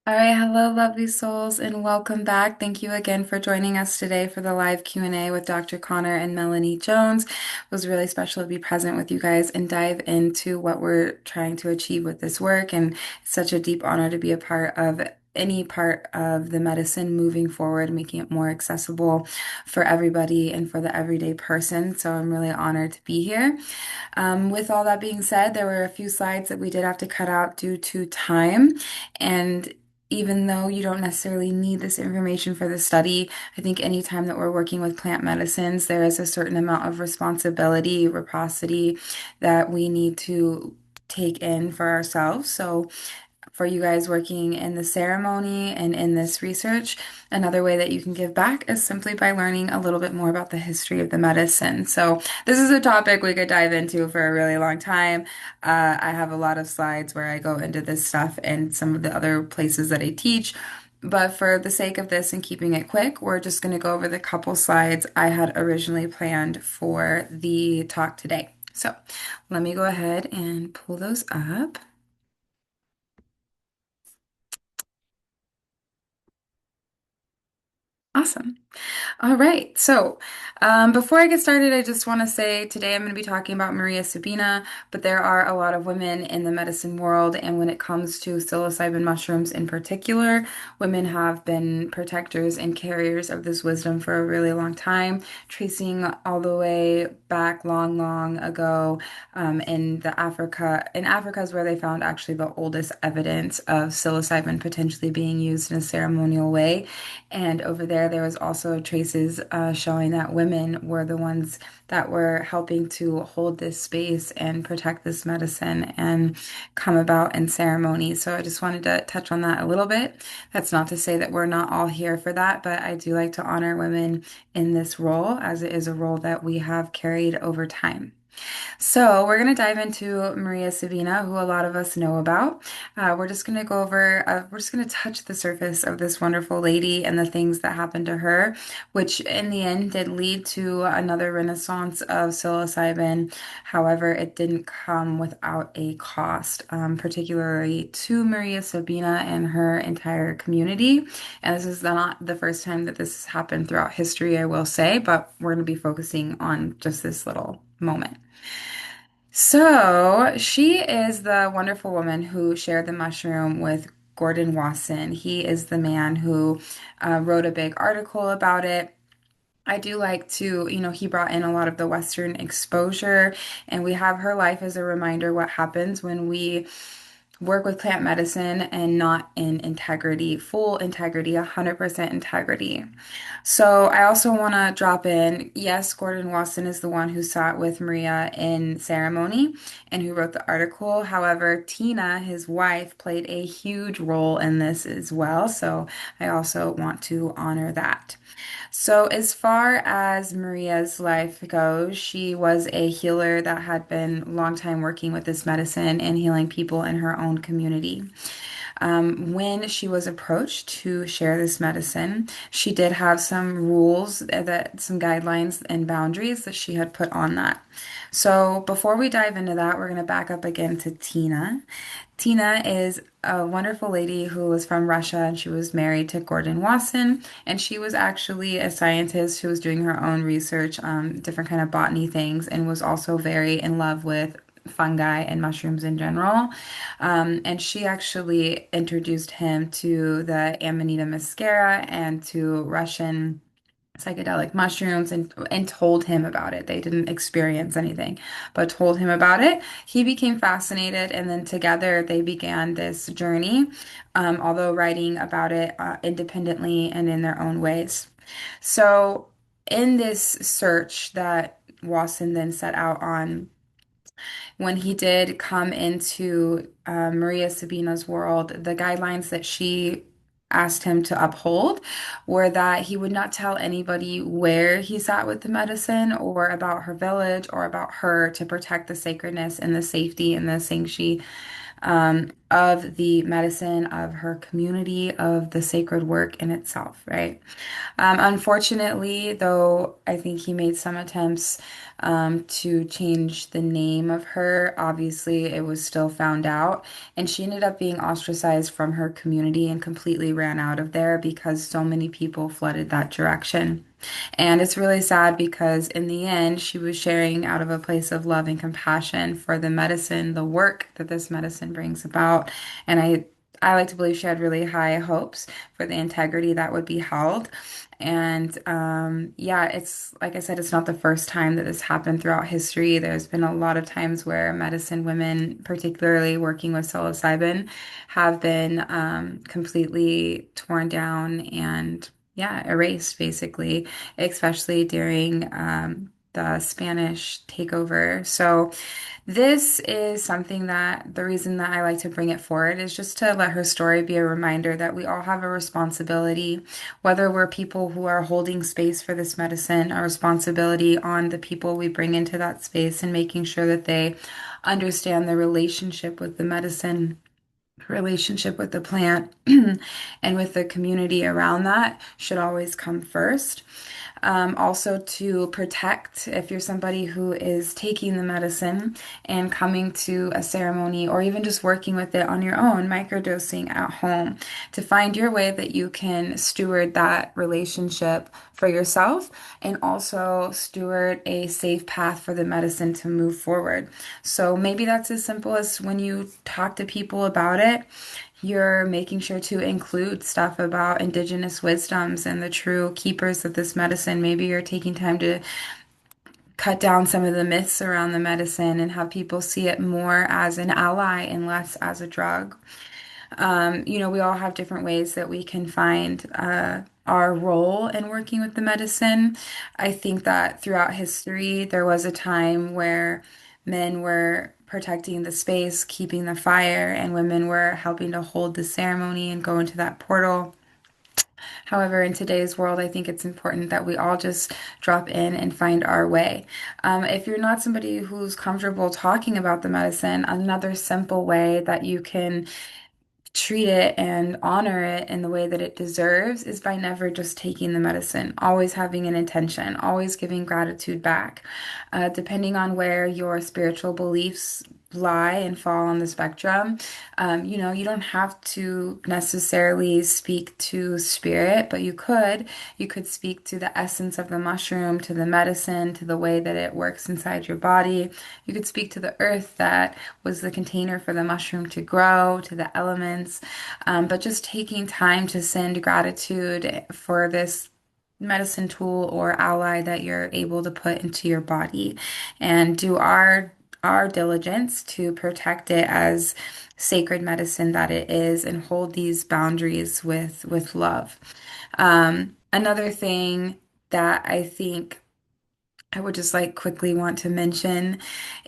All right, hello, lovely souls, and welcome back. Thank you again for joining us today for the live Q&A with Dr. Connor and Melanie Jones. It was really special to be present with you guys and dive into what we're trying to achieve with this work. And it's such a deep honor to be a part of any part of the medicine moving forward, making it more accessible for everybody and for the everyday person. So I'm really honored to be here. With all that being said, there were a few slides that we did have to cut out due to time. And even though you don't necessarily need this information for the study, I think anytime that we're working with plant medicines, there is a certain amount of responsibility, reciprocity that we need to take in for ourselves. So for you guys working in the ceremony and in this research, another way that you can give back is simply by learning a little bit more about the history of the medicine. So, this is a topic we could dive into for a really long time. I have a lot of slides where I go into this stuff and some of the other places that I teach. But for the sake of this and keeping it quick, we're just going to go over the couple slides I had originally planned for the talk today. So, let me go ahead and pull those up. Awesome. All right. So, before I get started, I just want to say today I'm going to be talking about Maria Sabina, but there are a lot of women in the medicine world, and when it comes to psilocybin mushrooms in particular, women have been protectors and carriers of this wisdom for a really long time, tracing all the way back long, long ago, In Africa is where they found actually the oldest evidence of psilocybin potentially being used in a ceremonial way. And over there was also traces showing that women were the ones that were helping to hold this space and protect this medicine and come about in ceremony. So I just wanted to touch on that a little bit. That's not to say that we're not all here for that, but I do like to honor women in this role as it is a role that we have carried over time. So, we're going to dive into Maria Sabina, who a lot of us know about. We're just going to touch the surface of this wonderful lady and the things that happened to her, which in the end did lead to another renaissance of psilocybin. However, it didn't come without a cost, particularly to Maria Sabina and her entire community. And this is not the first time that this has happened throughout history, I will say, but we're going to be focusing on just this little moment. So she is the wonderful woman who shared the mushroom with Gordon Wasson. He is the man who wrote a big article about it. I do like to, he brought in a lot of the Western exposure, and we have her life as a reminder what happens when we work with plant medicine and not in integrity, full integrity, 100% integrity. So I also want to drop in, yes, Gordon Wasson is the one who sat with Maria in ceremony and who wrote the article. However, Tina, his wife, played a huge role in this as well. So I also want to honor that. So, as far as Maria's life goes, she was a healer that had been long time working with this medicine and healing people in her own community. When she was approached to share this medicine, she did have some rules some guidelines and boundaries that she had put on that. So before we dive into that, we're going to back up again to Tina. Tina is a wonderful lady who was from Russia and she was married to Gordon Wasson. And she was actually a scientist who was doing her own research, different kind of botany things, and was also very in love with fungi and mushrooms in general. And she actually introduced him to the Amanita muscaria and to Russian psychedelic mushrooms and told him about it. They didn't experience anything, but told him about it. He became fascinated, and then together they began this journey, although writing about it independently and in their own ways. So, in this search that Wasson then set out on, when he did come into Maria Sabina's world, the guidelines that she asked him to uphold were that he would not tell anybody where he sat with the medicine or about her village or about her to protect the sacredness and the safety and the sanctity of the medicine, of her community, of the sacred work in itself, right? Unfortunately, though, I think he made some attempts to change the name of her. Obviously, it was still found out, and she ended up being ostracized from her community and completely ran out of there because so many people flooded that direction. And it's really sad because in the end, she was sharing out of a place of love and compassion for the medicine, the work that this medicine brings about. And I like to believe she had really high hopes for the integrity that would be held. And yeah, it's like I said, it's not the first time that this happened throughout history. There's been a lot of times where medicine women, particularly working with psilocybin, have been completely torn down and yeah, erased basically, especially during the Spanish takeover. So this is something that the reason that I like to bring it forward is just to let her story be a reminder that we all have a responsibility, whether we're people who are holding space for this medicine, a responsibility on the people we bring into that space and making sure that they understand the relationship with the medicine, relationship with the plant, and with the community around that should always come first. Also, to protect if you're somebody who is taking the medicine and coming to a ceremony or even just working with it on your own, microdosing at home, to find your way that you can steward that relationship for yourself and also steward a safe path for the medicine to move forward. So maybe that's as simple as when you talk to people about it, you're making sure to include stuff about indigenous wisdoms and the true keepers of this medicine. Maybe you're taking time to cut down some of the myths around the medicine and have people see it more as an ally and less as a drug. We all have different ways that we can find our role in working with the medicine. I think that throughout history, there was a time where men were protecting the space, keeping the fire, and women were helping to hold the ceremony and go into that portal. However, in today's world, I think it's important that we all just drop in and find our way. If you're not somebody who's comfortable talking about the medicine, another simple way that you can treat it and honor it in the way that it deserves is by never just taking the medicine, always having an intention, always giving gratitude back. Depending on where your spiritual beliefs lie and fall on the spectrum, you don't have to necessarily speak to spirit, but you could speak to the essence of the mushroom, to the medicine, to the way that it works inside your body. You could speak to the earth that was the container for the mushroom to grow, to the elements, but just taking time to send gratitude for this medicine tool or ally that you're able to put into your body and do our diligence to protect it as sacred medicine that it is and hold these boundaries with love. Another thing that I think I would just like quickly want to mention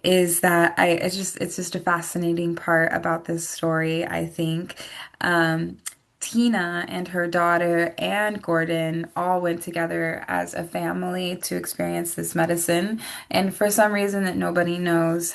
is that it's just a fascinating part about this story, I think. Um, Tina and her daughter and Gordon all went together as a family to experience this medicine. And for some reason that nobody knows,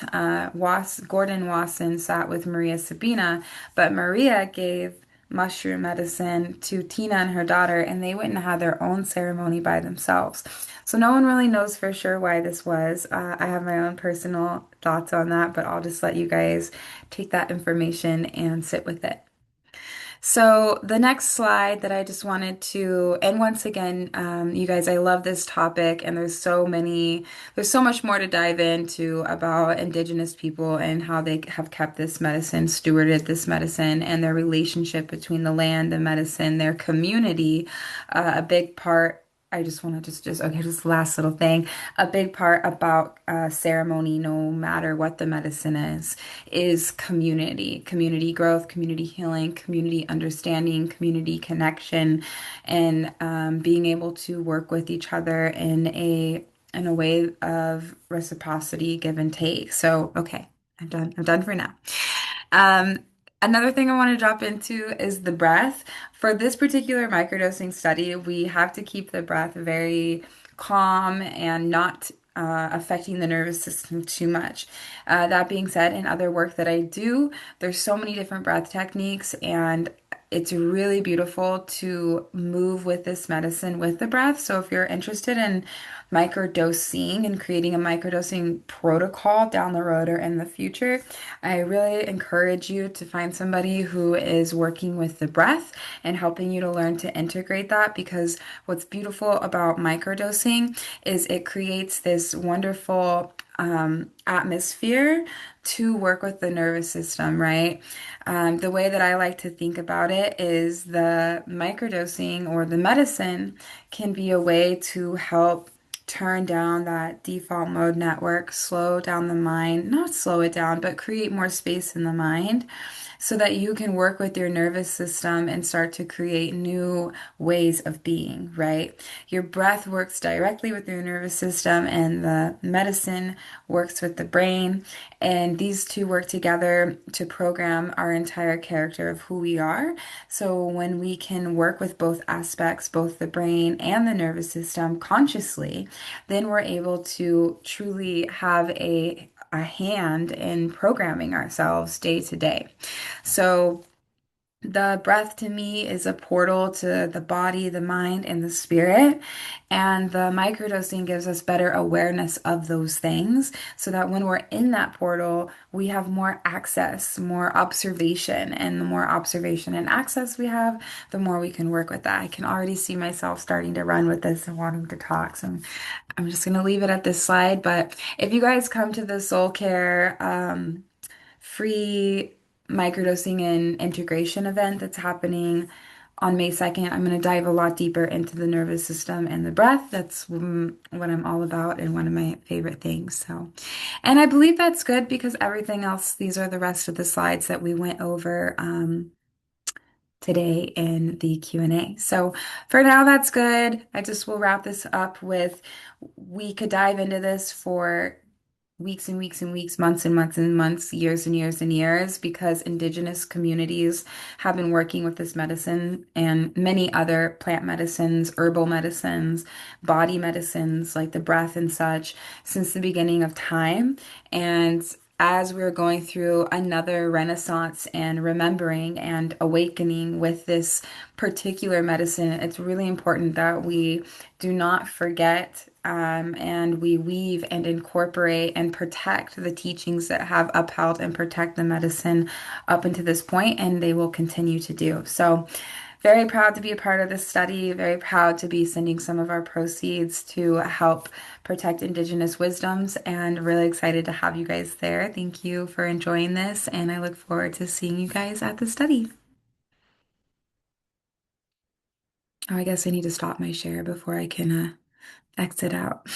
Gordon Wasson sat with Maria Sabina, but Maria gave mushroom medicine to Tina and her daughter, and they went and had their own ceremony by themselves. So no one really knows for sure why this was. I have my own personal thoughts on that, but I'll just let you guys take that information and sit with it. So the next slide that I just wanted to, and once again, you guys, I love this topic, and there's so much more to dive into about Indigenous people and how they have kept this medicine, stewarded this medicine, and their relationship between the land, the medicine, their community. A big part. I just want to okay, just last little thing. A big part about ceremony, no matter what the medicine is community growth, community healing, community understanding, community connection, and being able to work with each other in a way of reciprocity, give and take. So, okay, I'm done. I'm done for now. Um, Another thing I want to drop into is the breath. For this particular microdosing study, we have to keep the breath very calm and not affecting the nervous system too much. That being said, in other work that I do, there's so many different breath techniques, and it's really beautiful to move with this medicine with the breath. So if you're interested in microdosing and creating a microdosing protocol down the road or in the future, I really encourage you to find somebody who is working with the breath and helping you to learn to integrate that, because what's beautiful about microdosing is it creates this wonderful atmosphere to work with the nervous system, right? The way that I like to think about it is the microdosing or the medicine can be a way to help turn down that default mode network, slow down the mind, not slow it down, but create more space in the mind so that you can work with your nervous system and start to create new ways of being, right? Your breath works directly with your nervous system, and the medicine works with the brain. And these two work together to program our entire character of who we are. So when we can work with both aspects, both the brain and the nervous system consciously, then we're able to truly have a hand in programming ourselves day to day. So the breath to me is a portal to the body, the mind, and the spirit. And the microdosing gives us better awareness of those things so that when we're in that portal, we have more access, more observation. And the more observation and access we have, the more we can work with that. I can already see myself starting to run with this and wanting to talk. So I'm just going to leave it at this slide. But if you guys come to the Soul Care, free microdosing and integration event that's happening on May 2nd. I'm going to dive a lot deeper into the nervous system and the breath. That's what I'm all about and one of my favorite things. So, and I believe that's good because everything else, these are the rest of the slides that we went over today in the Q&A. So for now, that's good. I just will wrap this up with, we could dive into this for weeks and weeks and weeks, months and months and months, years and years and years, because indigenous communities have been working with this medicine and many other plant medicines, herbal medicines, body medicines like the breath and such since the beginning of time. And as we're going through another renaissance and remembering and awakening with this particular medicine, it's really important that we do not forget and we weave and incorporate and protect the teachings that have upheld and protect the medicine up until this point, and they will continue to do. So, very proud to be a part of this study, very proud to be sending some of our proceeds to help protect Indigenous wisdoms, and really excited to have you guys there. Thank you for enjoying this, and I look forward to seeing you guys at the study. Oh, I guess I need to stop my share before I can exit out.